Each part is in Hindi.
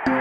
Hello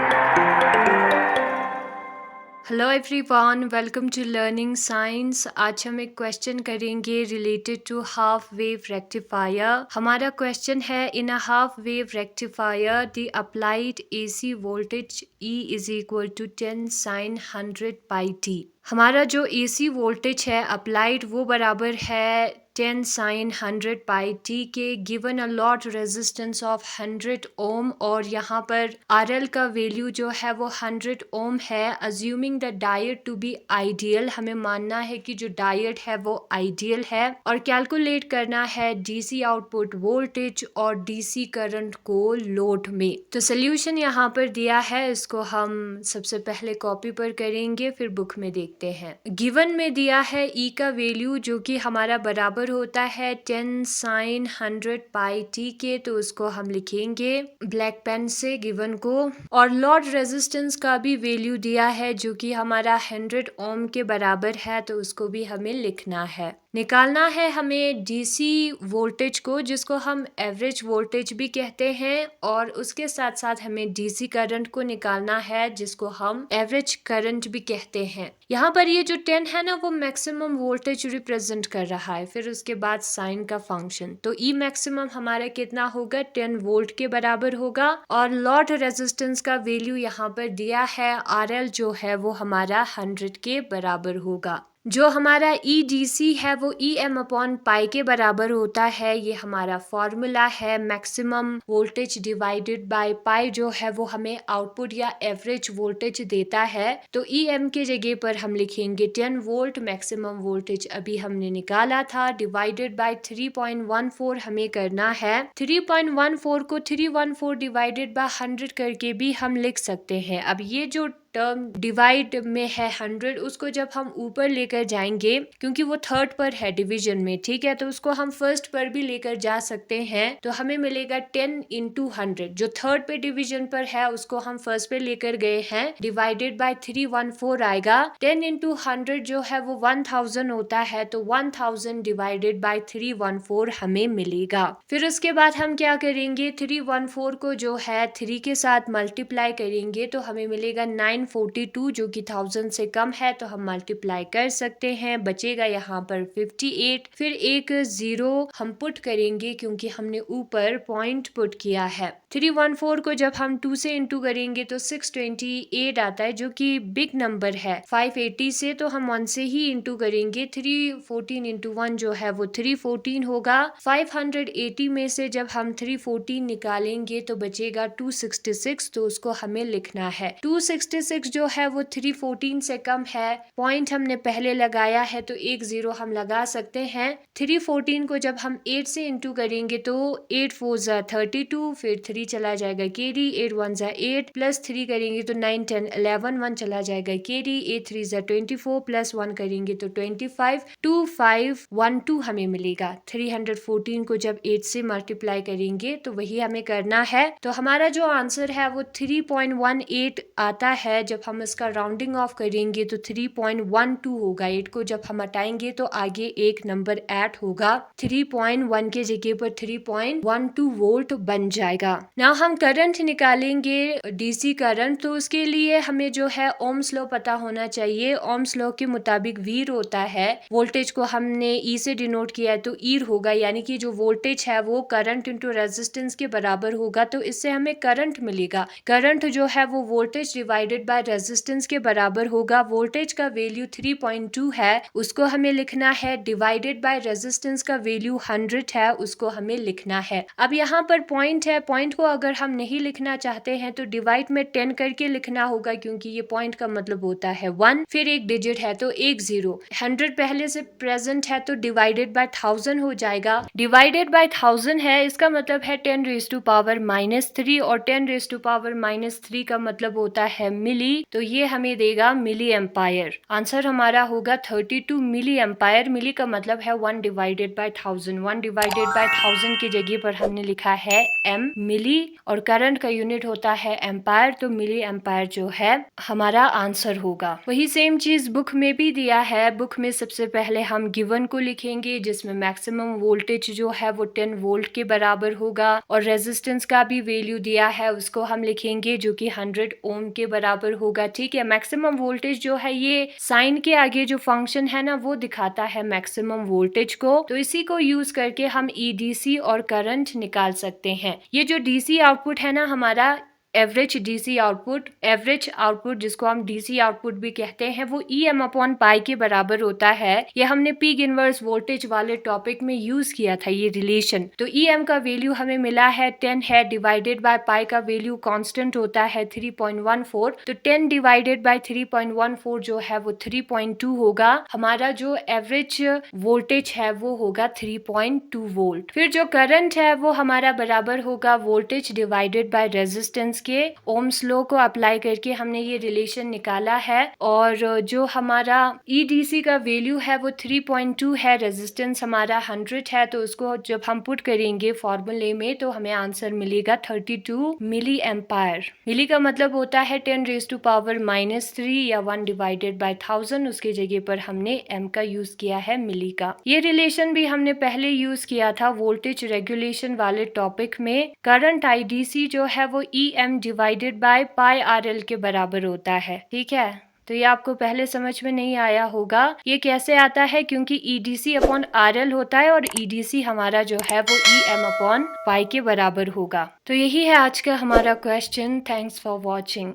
everyone, welcome to learning science. आज हम एक क्वेश्चन करेंगे related to half wave rectifier. हमारा क्वेश्चन है, in a half wave rectifier the applied AC voltage E is equal to 10 sine 100 pi t. हमारा जो एसी वोल्टेज है अप्लाइड वो बराबर है 10 साइन 100 पाई टी के। Given a lot resistance of 100 ओम और यहाँ पर RL का वैल्यू जो है वो 100 ओम है। Assuming the diode to be ideal, हमें मानना है कि जो डायोड है वो आइडियल है और कैलकुलेट करना है डीसी आउटपुट वोल्टेज और डीसी करंट को लोड में। तो सोल्यूशन यहाँ पर दिया है, इसको हम सबसे पहले कॉपी पर करेंगे फिर बुक में देखते हैं। गिवन में दिया है E का वैल्यू जो कि हमारा बराबर होता है 10 साइन 100 पाई टी के, तो उसको हम लिखेंगे ब्लैक पेन से गिवन को। और लॉड रेजिस्टेंस का भी वैल्यू दिया है जो कि हमारा 100 ओम के बराबर है, तो उसको भी हमें लिखना है। निकालना है हमें डीसी वोल्टेज को जिसको हम एवरेज वोल्टेज भी कहते हैं, और उसके साथ साथ हमें डीसी करंट को निकालना है जिसको हम एवरेज करंट भी कहते हैं। यहाँ पर ये जो 10 है ना वो मैक्सिमम वोल्टेज रिप्रेजेंट कर रहा है, फिर उसके बाद साइन का फंक्शन। तो ई मैक्सिमम हमारा कितना होगा, 10 वोल्ट के बराबर होगा। और लॉड रेजिस्टेंस का वैल्यू यहाँ पर दिया है, RL जो है वो हमारा 100 के बराबर होगा। जो हमारा EDC है वो EM अपॉन पाई के बराबर होता है। ये हमारा फॉर्मूला है। मैक्सिमम वोल्टेज डिवाइडेड बाय पाई जो है वो हमें आउटपुट या एवरेज वोल्टेज देता है। तो EM के जगह पर हम लिखेंगे 10 वोल्ट। मैक्सिमम वोल्टेज अभी हमने निकाला था, डिवाइडेड बाय 3.14 हमें करना है। 3.14 को 314 डिवाइडेड बाय 100 करके भी हम लिख सकते हैं। अब ये जो टर्म डिवाइड में है 100, उसको जब हम ऊपर लेकर जाएंगे क्योंकि वो थर्ड पर है डिवीजन में, ठीक है, तो उसको हम फर्स्ट पर भी लेकर जा सकते हैं। तो हमें मिलेगा 10 इंटू 100। जो थर्ड पे डिवीजन पर है उसको हम फर्स्ट पे लेकर गए हैं, डिवाइडेड बाय 314 आएगा। 10 इंटू 100 जो है वो 1000 होता है, तो 1000 डिवाइडेड बाय 314 हमें मिलेगा। फिर उसके बाद हम क्या करेंगे, 314 को जो है 3 के साथ मल्टीप्लाई करेंगे तो हमें मिलेगा 942 जो कि 1000 से कम है, तो हम मल्टीप्लाई कर सकते हैं। बचेगा यहाँ पर 58। फिर एक जीरो हम पुट करेंगे क्योंकि हमने ऊपर पॉइंट पुट किया है। 314 को जब हम 2 से इंटू करेंगे तो 628 आता है जो कि बिग नंबर है 580 से, तो हम 1 से ही इंटू करेंगे। 314 इंटू 1 जो है वो 314 होगा। 580 में से जब हम 314 निकालेंगे तो बचेगा 266, तो उसको हमें लिखना है। 266 जो है वो 314 से कम है। पॉइंट हमने पहले लगाया है तो एक जीरो हम लगा सकते हैं। 314 को जब हम 8 से इंटू करेंगे तो 8 4 जा 32, फिर 3 चला जाएगा कैरी, 8 1 जा 8 प्लस 3 करेंगे तो 9 10 11, 1 चला जाएगा कैरी, 8 3 जा 24 प्लस 1 करेंगे तो 25, 2512 हमें मिलेगा। 314 को जब 8 से मल्टीप्लाई करेंगे तो वही हमें करना है। तो हमारा जो आंसर है वो 3.18 आता है। जब हम इसका राउंडिंग ऑफ करेंगे तो 3.12 होगा। 8 को जब हम हटाएंगे तो आगे एक नंबर ऐड होगा, 3.1 के जगह पर 3.12 वोल्ट बन जाएगा। नाउ हम करंट निकालेंगे, डीसी करंट। तो उसके लिए हमें जो है ओम्स लॉ पता होना चाहिए। ओम्स लॉ के मुताबिक वीर होता है, वोल्टेज को हमने ई से डिनोट किया है तो ईर होगा, यानी कि जो वोल्टेज है वो करंट इंटू रेजिस्टेंस के बराबर होगा। तो इससे हमें करंट मिलेगा। करंट जो है वो वोल्टेज डिवाइडेड बाय रेजिस्टेंस के बराबर होगा। वोल्टेज का वैल्यू 3.2 है, उसको हमें लिखना है, डिवाइडेड बाय रेजिस्टेंस का वैल्यू 100 है, उसको हमें लिखना है। अब यहाँ पर पॉइंट है, पॉइंट को अगर हम नहीं लिखना चाहते हैं तो डिवाइड में 10 करके लिखना होगा क्योंकि ये पॉइंट का मतलब होता है 1, फिर एक डिजिट है तो एक जीरो। 100 पहले से प्रेजेंट है तो डिवाइडेड बाय 1000 हो जाएगा। डिवाइडेड बाय 1000 है, इसका मतलब है 10 रेज़ टू पावर -3, और 10 रेज़ टू पावर -3 का मतलब होता है मिली मिली, तो ये हमें देगा मिली एम्पायर। आंसर हमारा होगा 32 मिली एम्पायर। मिली का मतलब है 1 डिवाइडेड बाय 1000। 1 डिवाइडेड बाय 1000 की जगह पर हमने लिखा है एम मिली, और करंट का यूनिट होता है एम्पायर, तो मिली एम्पायर जो है हमारा आंसर होगा। वही सेम चीज बुक में भी दिया है। बुक में सबसे पहले हम गिवन को लिखेंगे, जिसमें मैक्सिमम वोल्टेज जो है वो 10 वोल्ट के बराबर होगा, और रेजिस्टेंस का भी वैल्यू दिया है, उसको हम लिखेंगे जो कि 100 ओम के बराबर होगा। ठीक है, मैक्सिमम वोल्टेज जो है ये साइन के आगे जो फंक्शन है ना वो दिखाता है मैक्सिमम वोल्टेज को, तो इसी को यूज करके हम ईडीसी और करंट निकाल सकते हैं। ये जो डीसी आउटपुट है ना हमारा, average DC output, average output जिसको हम डीसी आउटपुट भी कहते हैं, वो ई एम अपॉन पाई के बराबर होता है। ये हमने पीक इनवर्स वोल्टेज वाले टॉपिक में यूज किया था ये रिलेशन। तो ई एम का वैल्यू हमें मिला है 10 है, डिवाइडेड बाय पाई का वैल्यू कांस्टेंट होता है 3.14, तो 10 डिवाइडेड बाय 3.14 जो है वो 3.2 होगा। हमारा जो एवरेज वोल्टेज है वो होगा 3.2 वोल्ट। फिर जो करंट है वो हमारा बराबर होगा वोल्टेज डिवाइडेड बाय रेजिस्टेंस के। ओम्स लॉ को अप्लाई करके हमने ये रिलेशन निकाला है, और जो हमारा ईडीसी का वैल्यू है वो 3.2 है, रेजिस्टेंस हमारा 100 है, तो उसको जब हम पुट करेंगे फॉर्मूले में तो हमें आंसर मिलेगा 32 मिली एम्पायर। मिली का मतलब होता है 10 रेज टू पावर -3 या 1 डिवाइडेड बाय 1000, उसकी जगह पर हमने एम का यूज किया है मिली का। ये रिलेशन भी हमने पहले यूज किया था वोल्टेज रेगुलेशन वाले टॉपिक में। करंट आईडीसी जो है वो e m divided by pi r l के बराबर होता है। ठीक है, तो ये आपको पहले समझ में नहीं आया होगा ये कैसे आता है, क्योंकि ईडीसी अपॉन आर एल होता है, और ईडीसी हमारा जो है वो ई एम अपॉन पाई के बराबर होगा। तो यही है आज का हमारा क्वेश्चन। Thanks for watching.